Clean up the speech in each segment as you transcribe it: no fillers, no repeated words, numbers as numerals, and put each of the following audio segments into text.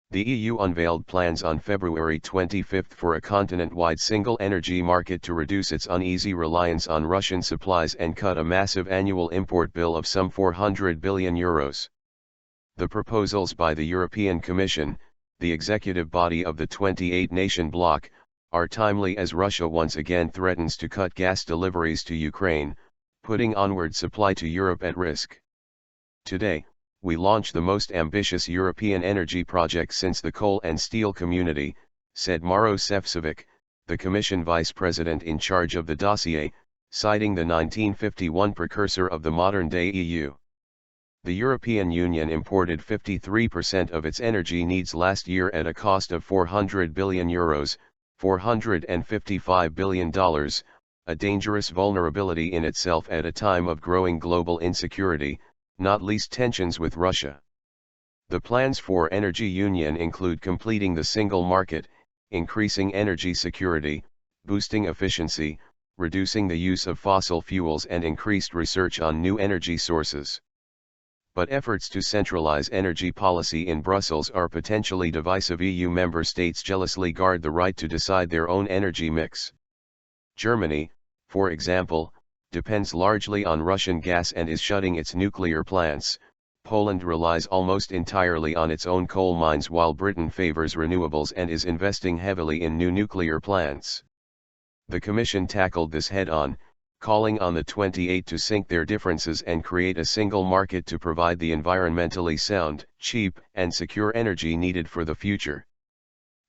The EU unveiled plans on February 25 for a continent-wide single energy market to reduce its uneasy reliance on Russian supplies and cut a massive annual import bill of some €400 billion. The proposals by the European Commission, the executive body of the 28-nation bloc, are timely as Russia once again threatens to cut gas deliveries to Ukraine, putting onward supply to Europe at risk. Today, we launch the most ambitious European energy project since the coal and steel community, said Maros Sefcovic, the Commission Vice President in charge of the dossier, citing the 1951 precursor of the modern-day EU. The European Union imported 53% of its energy needs last year at a cost of €400 billion, $455 billion, a dangerous vulnerability in itself at a time of growing global insecurity, not least tensions with Russia. The plans for energy union include completing the single market, increasing energy security, boosting efficiency, reducing the use of fossil fuels and increased research on new energy sources. But efforts to centralize energy policy in Brussels are potentially divisive. EU member states jealously guard the right to decide their own energy mix. Germany, for example, depends largely on Russian gas and is shutting its nuclear plants. Poland relies almost entirely on its own coal mines while Britain favors renewables and is investing heavily in new nuclear plants. The Commission tackled this head-on, calling on the 28 to sink their differences and create a single market to provide the environmentally sound, cheap, and secure energy needed for the future.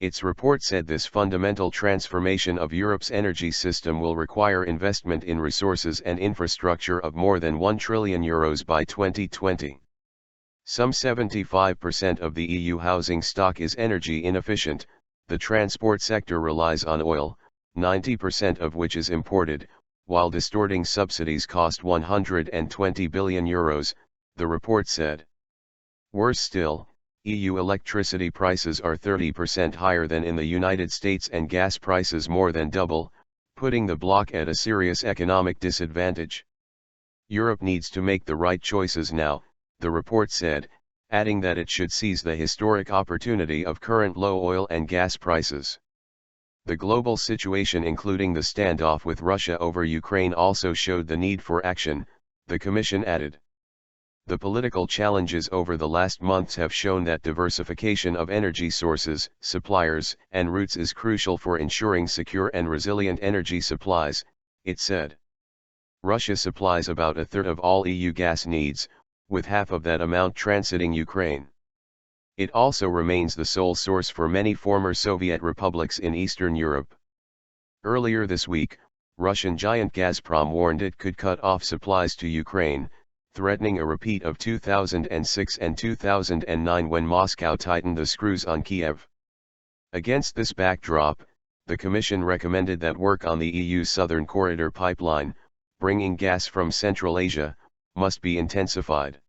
Its report said this fundamental transformation of Europe's energy system will require investment in resources and infrastructure of more than €1 trillion by 2020. Some 75% of the EU housing stock is energy inefficient. The transport sector relies on oil, 90% of which is imported, while distorting subsidies cost €120 billion, the report said. Worse still, EU electricity prices are 30% higher than in the United States and gas prices more than double, putting the bloc at a serious economic disadvantage. Europe needs to make the right choices now, the report said, adding that it should seize the historic opportunity of current low oil and gas prices. The global situation, including the standoff with Russia over Ukraine, also showed the need for action, the Commission added. The political challenges over the last months have shown that diversification of energy sources, suppliers, and routes is crucial for ensuring secure and resilient energy supplies, it said. Russia supplies about a third of all EU gas needs, with half of that amount transiting Ukraine. It also remains the sole source for many former Soviet republics in Eastern Europe. Earlier this week, Russian giant Gazprom warned it could cut off supplies to Ukraine, threatening a repeat of 2006 and 2009 when Moscow tightened the screws on Kiev. Against this backdrop, the Commission recommended that work on the EU's Southern Corridor pipeline, bringing gas from Central Asia, must be intensified.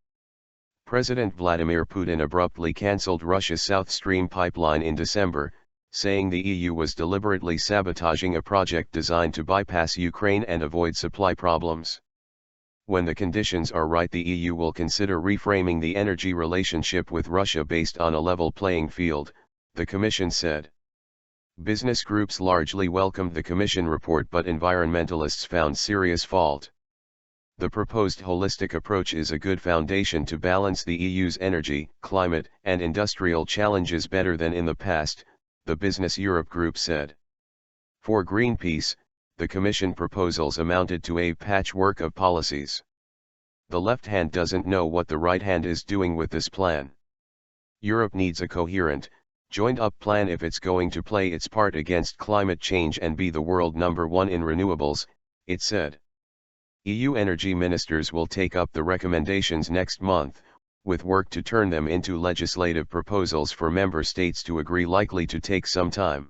President Vladimir Putin abruptly cancelled Russia's South Stream pipeline in December, saying the EU was deliberately sabotaging a project designed to bypass Ukraine and avoid supply problems. When the conditions are right, the EU will consider reframing the energy relationship with Russia based on a level playing field, the Commission said. Business groups largely welcomed the Commission report, but environmentalists found serious fault. The proposed holistic approach is a good foundation to balance the EU's energy, climate, and industrial challenges better than in the past, the Business Europe group said. For Greenpeace, the Commission proposals amounted to a patchwork of policies. The left hand doesn't know what the right hand is doing with this plan. Europe needs a coherent, joined-up plan if it's going to play its part against climate change and be the world #1 in renewables, it said. EU energy ministers will take up the recommendations next month, with work to turn them into legislative proposals for member states to agree likely to take some time.